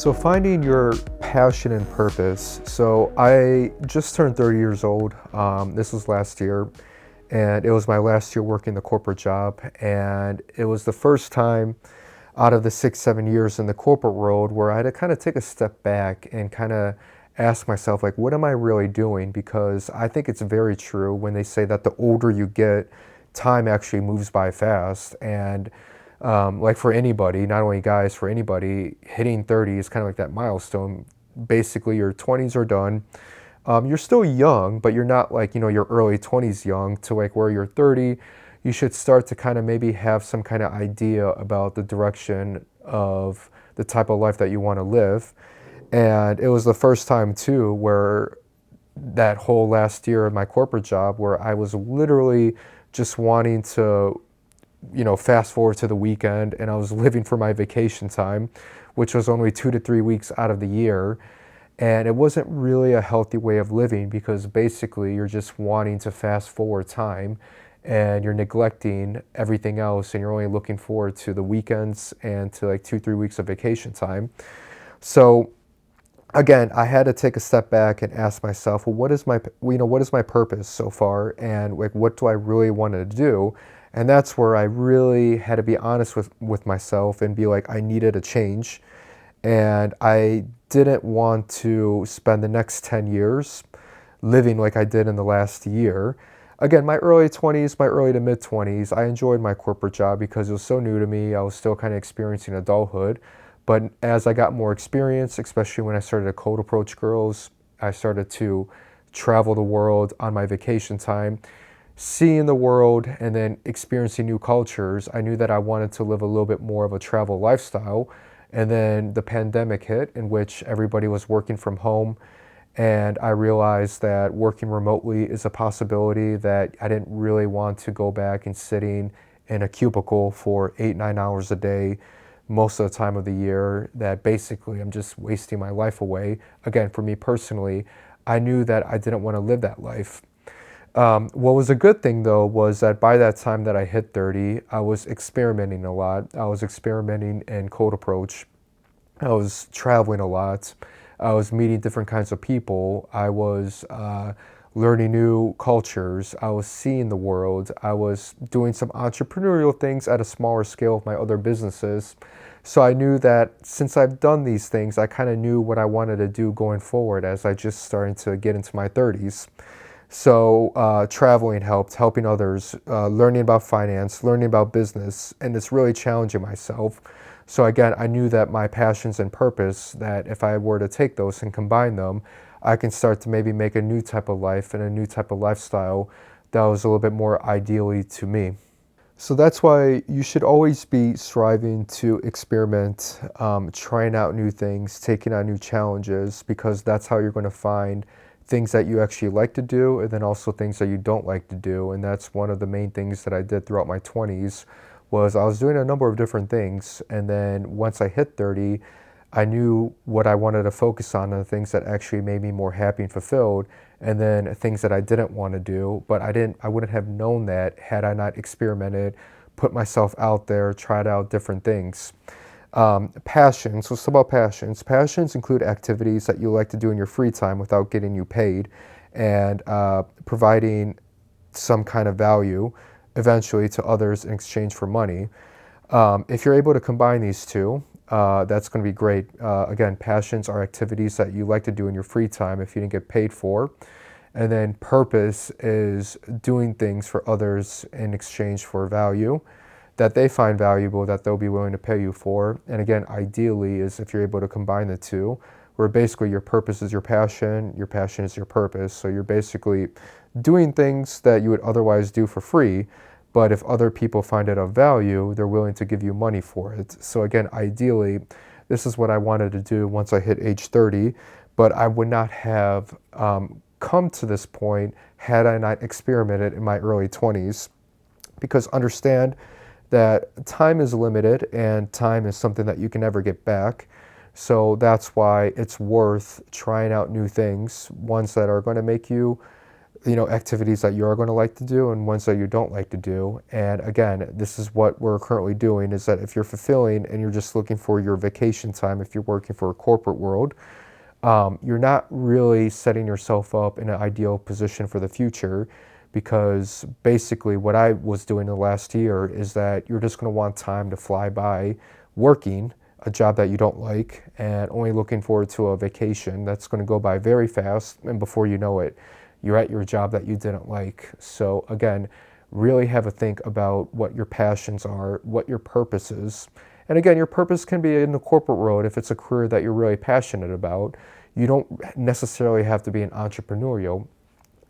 So finding your passion and purpose. So I just turned 30 years old. This was last year, and it was my last year working the corporate job. And it was the first time out of the 6, 7 years in the corporate world where I had to kind of take a step back and kind of ask myself, like, what am I really doing? Because I think it's very true when they say that the older you get, time actually moves by fast. And like for anybody, not only guys, for anybody, hitting 30 is kind of like that milestone. Basically, your 20s are done. You're still young, but you're not like, your early 20s young to like where you're 30. You should start to kind of maybe have some kind of idea about the direction of the type of life that you want to live. And it was the first time too where that whole last year of my corporate job where I was literally just wanting to fast forward to the weekend, and I was living for my vacation time, which was only 2 to 3 weeks out of the year. And it wasn't really a healthy way of living because basically you're just wanting to fast forward time and you're neglecting everything else and you're only looking forward to the weekends and to like 2, 3 weeks of vacation time. So again, I had to take a step back and ask myself, well, what is my purpose so far, and like, what do I really want to do? And that's where I really had to be honest with myself and be like, I needed a change, and I didn't want to spend the next 10 years living like I did in the last year. Again, my early 20s, my early to mid 20s, I enjoyed my corporate job because it was so new to me. I was still kind of experiencing adulthood. But as I got more experience, especially when I started to cold approach girls, I started to travel the world on my vacation time, seeing the world and then experiencing new cultures. I knew that I wanted to live a little bit more of a travel lifestyle. And then the pandemic hit, in which everybody was working from home. And I realized that working remotely is a possibility, that I didn't really want to go back and sitting in a cubicle for 8, 9 hours a day most of the time of the year, that basically I'm just wasting my life away. Again, for me personally, I knew that I didn't want to live that life. What was a good thing though was that by that time that I hit 30, I was experimenting a lot. I was experimenting in cold approach. I was traveling a lot. I was meeting different kinds of people. I was learning new cultures. I was seeing the world. I was doing some entrepreneurial things at a smaller scale of my other businesses. So I knew that since I've done these things, I kind of knew what I wanted to do going forward as I just started to get into my 30s. So traveling helped, helping others, learning about finance, learning about business, and it's really challenging myself. So again, I knew that my passions and purpose, that if I were to take those and combine them, I can start to maybe make a new type of life and a new type of lifestyle that was a little bit more ideally to me. So that's why you should always be striving to experiment, trying out new things, taking on new challenges, because that's how you're going to find things that you actually like to do, and then also things that you don't like to do. And that's one of the main things that I did throughout my 20s, was I was doing a number of different things. And then once I hit 30, I knew what I wanted to focus on, and the things that actually made me more happy and fulfilled, and then things that I didn't want to do. But I wouldn't have known that had I not experimented, put myself out there, tried out different things. Passions. So it's about passions. Passions include activities that you like to do in your free time without getting you paid, and providing some kind of value eventually to others in exchange for money. If you're able to combine these two, that's going to be great. Again, passions are activities that you like to do in your free time if you didn't get paid for. And then purpose is doing things for others in exchange for value that they find valuable, that they'll be willing to pay you for. And again, ideally is if you're able to combine the two, where basically your purpose is your passion is your purpose. So you're basically doing things that you would otherwise do for free, but if other people find it of value, they're willing to give you money for it. So again, ideally, this is what I wanted to do once I hit age 30, but I would not have come to this point had I not experimented in my early 20s. Because understand that time is limited, and time is something that you can never get back. So that's why it's worth trying out new things, ones that are going to make you activities that you're going to like to do and ones that you don't like to do. And again, this is what we're currently doing, is that if you're fulfilling and you're just looking for your vacation time, if you're working for a corporate world, you're not really setting yourself up in an ideal position for the future, because basically what I was doing the last year is that you're just going to want time to fly by working a job that you don't like and only looking forward to a vacation that's going to go by very fast, and before you know it, you're at your job that you didn't like. So again, really have a think about what your passions are, what your purpose is. And again, your purpose can be in the corporate world if it's a career that you're really passionate about. You don't necessarily have to be an entrepreneurial,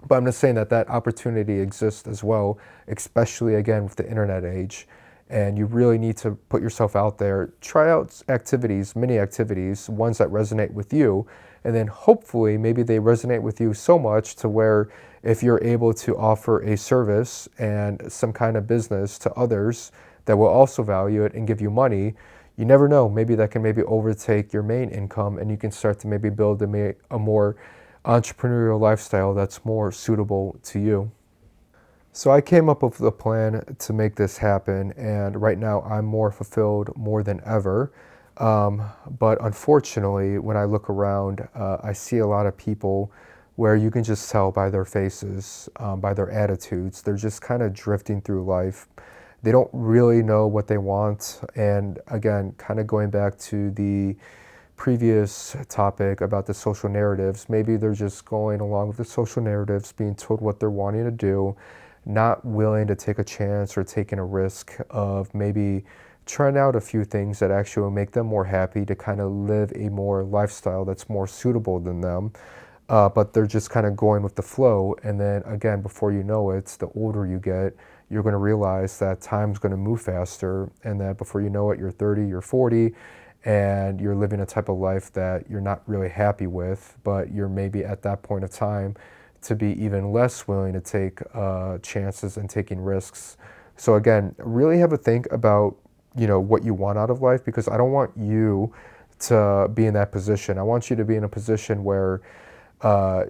but I'm just saying that that opportunity exists as well, especially again with the internet age. And you really need to put yourself out there, try out activities, many activities, ones that resonate with you. And then hopefully maybe they resonate with you so much to where if you're able to offer a service and some kind of business to others that will also value it and give you money, you never know, maybe that can maybe overtake your main income and you can start to maybe build a more entrepreneurial lifestyle that's more suitable to you. So I came up with a plan to make this happen, and right now I'm more fulfilled more than ever. But unfortunately, when I look around, I see a lot of people where you can just tell by their faces, by their attitudes, they're just kind of drifting through life. They don't really know what they want. And again, kind of going back to the previous topic about the social narratives, maybe they're just going along with the social narratives, being told what they're wanting to do, not willing to take a chance or taking a risk of maybe trying out a few things that actually will make them more happy to kind of live a more lifestyle that's more suitable than them. But they're just kind of going with the flow. And then again, before you know it, the older you get, you're going to realize that time's going to move faster, and that before you know it, you're 30, you're 40, and you're living a type of life that you're not really happy with, but you're maybe at that point of time to be even less willing to take chances and taking risks. So again, really have a think about what you want out of life, because I don't want you to be in that position. I want you to be in a position where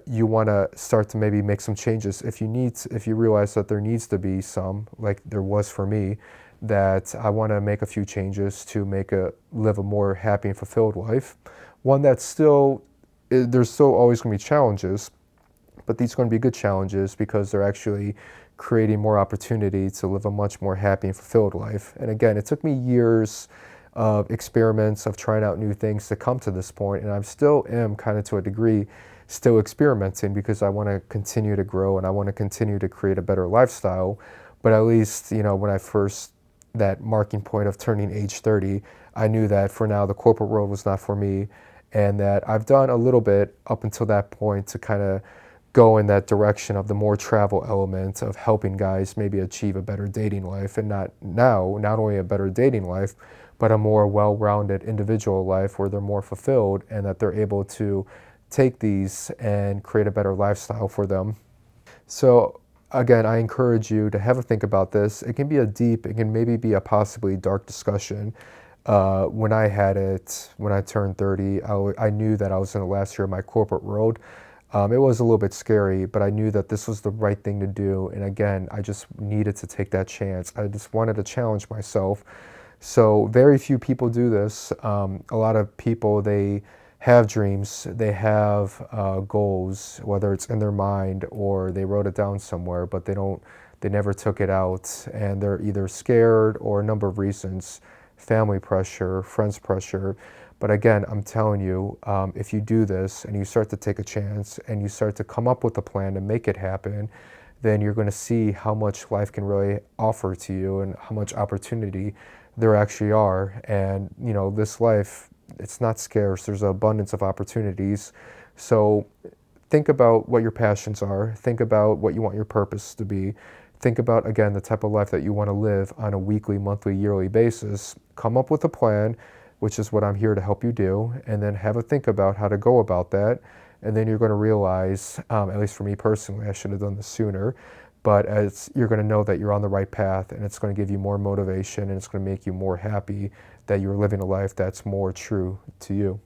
you want to start to maybe make some changes if you realize that there needs to be some, like there was for me, that I want to make a few changes to live a more happy and fulfilled life. One that's there's still always going to be challenges, but these are going to be good challenges because they're actually creating more opportunity to live a much more happy and fulfilled life. And again, it took me years of experiments of trying out new things to come to this point, and I still am kind of to a degree still experimenting, because I want to continue to grow and I want to continue to create a better lifestyle. But at least, when I first, that marking point of turning age 30, I knew that for now the corporate world was not for me, and that I've done a little bit up until that point to kind of go in that direction of the more travel element of helping guys maybe achieve a better dating life, and not only a better dating life, but a more well-rounded individual life where they're more fulfilled and that they're able to take these and create a better lifestyle for them. So again, I encourage you to have a think about this. It can maybe be a possibly dark discussion. When I turned 30, I knew that I was in the last year of my corporate world. It was a little bit scary, but I knew that this was the right thing to do. And again, I just needed to take that chance. I just wanted to challenge myself. So very few people do this. A lot of people, they have dreams, they have goals, whether it's in their mind or they wrote it down somewhere, but they never took it out, and they're either scared or a number of reasons, family pressure, friends pressure. But again, I'm telling you, if you do this and you start to take a chance and you start to come up with a plan to make it happen, then you're going to see how much life can really offer to you and how much opportunity there actually are. And this life, it's not scarce. There's an abundance of opportunities. So think about what your passions are. Think about what you want your purpose to be. Think about, again, the type of life that you want to live on a weekly, monthly, yearly basis. Come up with a plan, which is what I'm here to help you do, and then have a think about how to go about that. And then you're going to realize, at least for me personally, I should have done this sooner, but as you're going to know that you're on the right path, and it's going to give you more motivation, and it's going to make you more happy that you're living a life that's more true to you.